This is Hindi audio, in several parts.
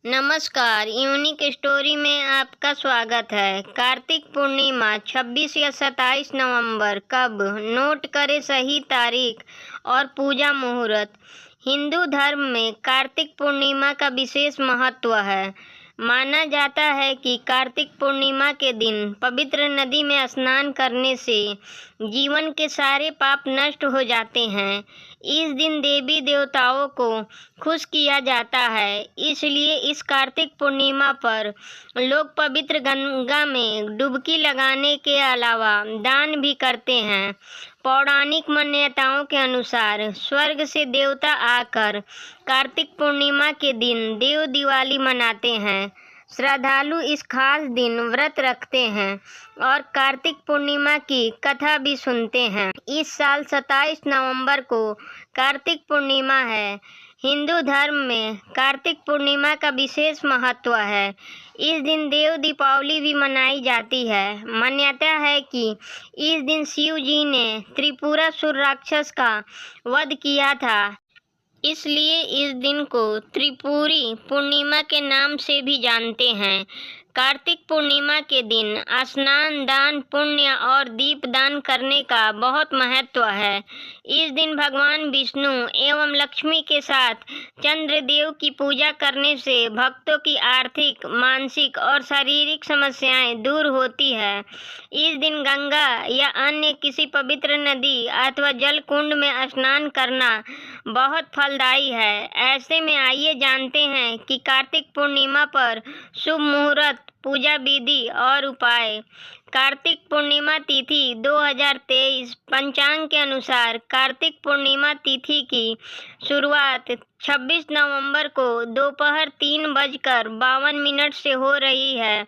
नमस्कार, यूनिक स्टोरी में आपका स्वागत है। कार्तिक पूर्णिमा 26 या 27 नवंबर कब? नोट करें सही तारीख और पूजा मुहूर्त। हिंदू धर्म में कार्तिक पूर्णिमा का विशेष महत्व है। माना जाता है कि कार्तिक पूर्णिमा के दिन पवित्र नदी में स्नान करने से जीवन के सारे पाप नष्ट हो जाते हैं। इस दिन देवी देवताओं को खुश किया जाता है, इसलिए इस कार्तिक पूर्णिमा पर लोग पवित्र गंगा में डुबकी लगाने के अलावा दान भी करते हैं। पौराणिक मान्यताओं के अनुसार स्वर्ग से देवता आकर कार्तिक पूर्णिमा के दिन देव दिवाली मनाते हैं। श्रद्धालु इस खास दिन व्रत रखते हैं और कार्तिक पूर्णिमा की कथा भी सुनते हैं। इस साल 27 नवंबर को कार्तिक पूर्णिमा है। हिंदू धर्म में कार्तिक पूर्णिमा का विशेष महत्व है। इस दिन देव दीपावली भी मनाई जाती है। मान्यता है कि इस दिन शिव जी ने त्रिपुरासुर राक्षस का वध किया था, इसलिए इस दिन को त्रिपुरी पूर्णिमा के नाम से भी जानते हैं। कार्तिक पूर्णिमा के दिन स्नान, दान, पुण्य और दीप दान करने का बहुत महत्व है। इस दिन भगवान विष्णु एवं लक्ष्मी के साथ चंद्रदेव की पूजा करने से भक्तों की आर्थिक, मानसिक और शारीरिक समस्याएं दूर होती है। इस दिन गंगा या अन्य किसी पवित्र नदी अथवा जल कुंड में स्नान करना बहुत फलदायी है। ऐसे में आइए जानते हैं कि कार्तिक पूर्णिमा पर शुभ मुहूर्त, पूजा विधि और उपाय। कार्तिक पूर्णिमा तिथि 2023 पंचांग के अनुसार कार्तिक पूर्णिमा तिथि की शुरुआत 26 नवंबर को दोपहर 3:52 से हो रही है।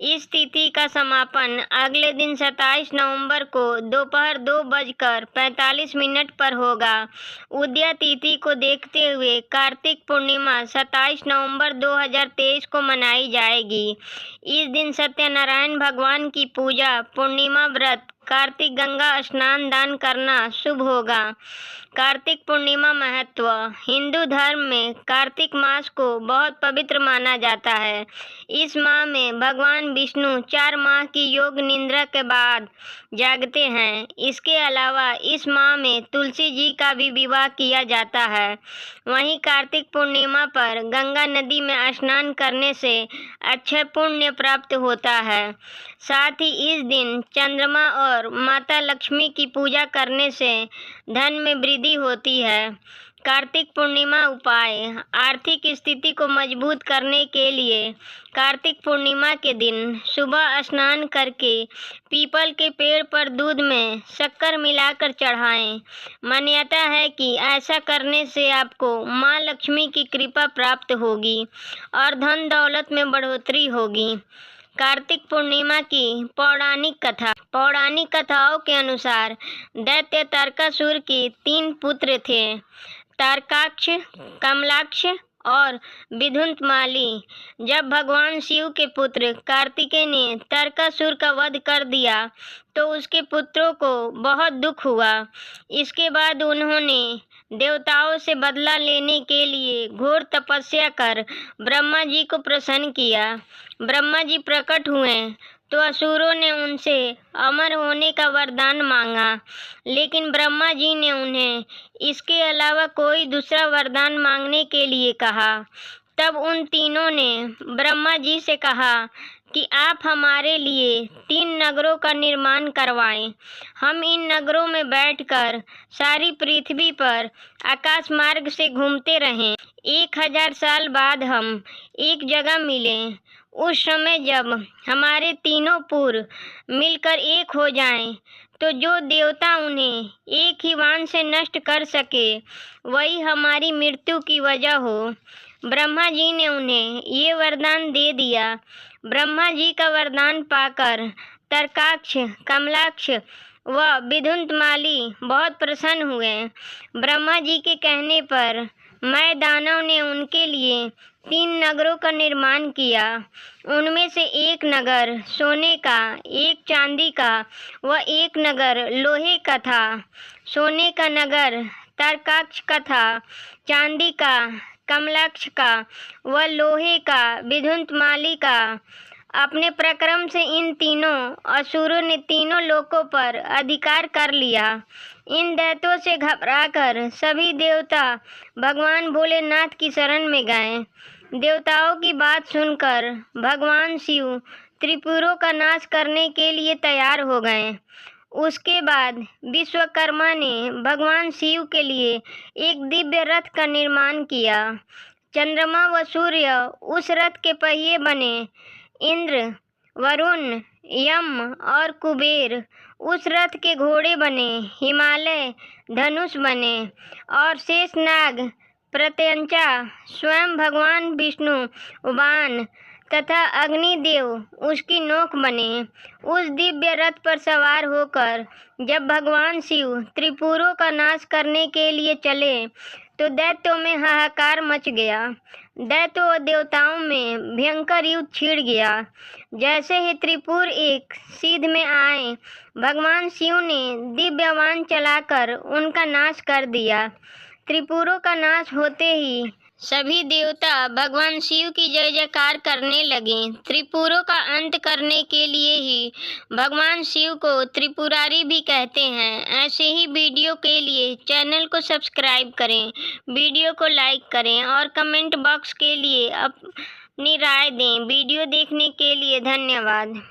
इस तिथि का समापन अगले दिन 27 नवंबर को दोपहर 2:45 पर होगा। उदया तिथि को देखते हुए कार्तिक पूर्णिमा 27 नवंबर 2023 को मनाई जाएगी। इस दिन सत्यनारायण भगवान की पूजा, पूर्णिमा व्रत, कार्तिक गंगा स्नान, दान करना शुभ होगा। कार्तिक पूर्णिमा महत्व। हिंदू धर्म में कार्तिक मास को बहुत पवित्र माना जाता है। इस माह में भगवान विष्णु 4 माह की योग निद्रा के बाद जागते हैं। इसके अलावा इस माह में तुलसी जी का भी विवाह किया जाता है। वहीं कार्तिक पूर्णिमा पर गंगा नदी में स्नान करने से अक्षय पुण्य प्राप्त होता है। साथ ही इस दिन चंद्रमा और माता लक्ष्मी की पूजा करने से धन में वृद्धि होती है। कार्तिक पूर्णिमा उपाय। आर्थिक स्थिति को मजबूत करने के लिए कार्तिक पूर्णिमा के दिन सुबह स्नान करके पीपल के पेड़ पर दूध में शक्कर मिलाकर चढ़ाएं। मान्यता है कि ऐसा करने से आपको माँ लक्ष्मी की कृपा प्राप्त होगी और धन दौलत में बढ़ोतरी होगी। कार्तिक पूर्णिमा की पौराणिक कथा। पौराणिक कथाओं के अनुसार दैत्य तारकासुर के 3 पुत्र थे, तारकाक्ष, कमलाक्ष और विदुंतमाली। जब भगवान शिव के पुत्र कार्तिकेय ने तारकासुर का वध कर दिया तो उसके पुत्रों को बहुत दुख हुआ। इसके बाद उन्होंने देवताओं से बदला लेने के लिए घोर तपस्या कर ब्रह्मा जी को प्रसन्न किया। ब्रह्मा जी प्रकट हुए तो असुरों ने उनसे अमर होने का वरदान मांगा, लेकिन ब्रह्मा जी ने उन्हें इसके अलावा कोई दूसरा वरदान मांगने के लिए कहा। तब उन तीनों ने ब्रह्मा जी से कहा कि आप हमारे लिए 3 नगरों का निर्माण करवाएं। हम इन नगरों में बैठकर सारी पृथ्वी पर आकाश मार्ग से घूमते रहें। 1000 साल बाद हम एक जगह मिलें। उस समय जब हमारे तीनों पुर मिलकर एक हो जाएं, तो जो देवता उन्हें एक ही बाण से नष्ट कर सके, वही हमारी मृत्यु की वजह हो। ब्रह्मा जी ने उन्हें ये वरदान दे दिया। ब्रह्मा जी का वरदान पाकर तारकाक्ष, कमलाक्ष व विदुंतमाली बहुत प्रसन्न हुए। ब्रह्मा जी के कहने पर मैं दानव ने उनके लिए 3 नगरों का निर्माण किया। उनमें से एक नगर सोने का, एक चांदी का व एक नगर लोहे का था। सोने का नगर तारकाक्ष का था, चांदी का कमलाक्ष का व लोहे का विद्युन्माली का। अपने पराक्रम से इन तीनों असुरों ने तीनों लोकों पर अधिकार कर लिया। इन दैत्यों से घबराकर सभी देवता भगवान भोलेनाथ की शरण में गए। देवताओं की बात सुनकर भगवान शिव त्रिपुरों का नाश करने के लिए तैयार हो गए। उसके बाद विश्वकर्मा ने भगवान शिव के लिए एक दिव्य रथ का निर्माण किया। चंद्रमा व सूर्य उस रथ के पहिए बने। इंद्र, वरुण, यम और कुबेर उस रथ के घोड़े बने। हिमालय धनुष बने और शेषनाग, प्रत्यंचा, स्वयं भगवान विष्णु वाण तथा अग्निदेव उसकी नोक बने। उस दिव्य रथ पर सवार होकर जब भगवान शिव त्रिपुरों का नाश करने के लिए चले तो दैत्यों में हाहाकार मच गया। दैत्यों और देवताओं में भयंकर युद्ध छिड़ गया। जैसे ही त्रिपुर एक सीध में आए, भगवान शिव ने दिव्य बाण चलाकर उनका नाश कर दिया। त्रिपुरों का नाश होते ही सभी देवता भगवान शिव की जय जयकार करने लगे। त्रिपुरों का अंत करने के लिए ही भगवान शिव को त्रिपुरारी भी कहते हैं। ऐसे ही वीडियो के लिए चैनल को सब्सक्राइब करें, वीडियो को लाइक करें और कमेंट बॉक्स के लिए अपनी राय दें। वीडियो देखने के लिए धन्यवाद।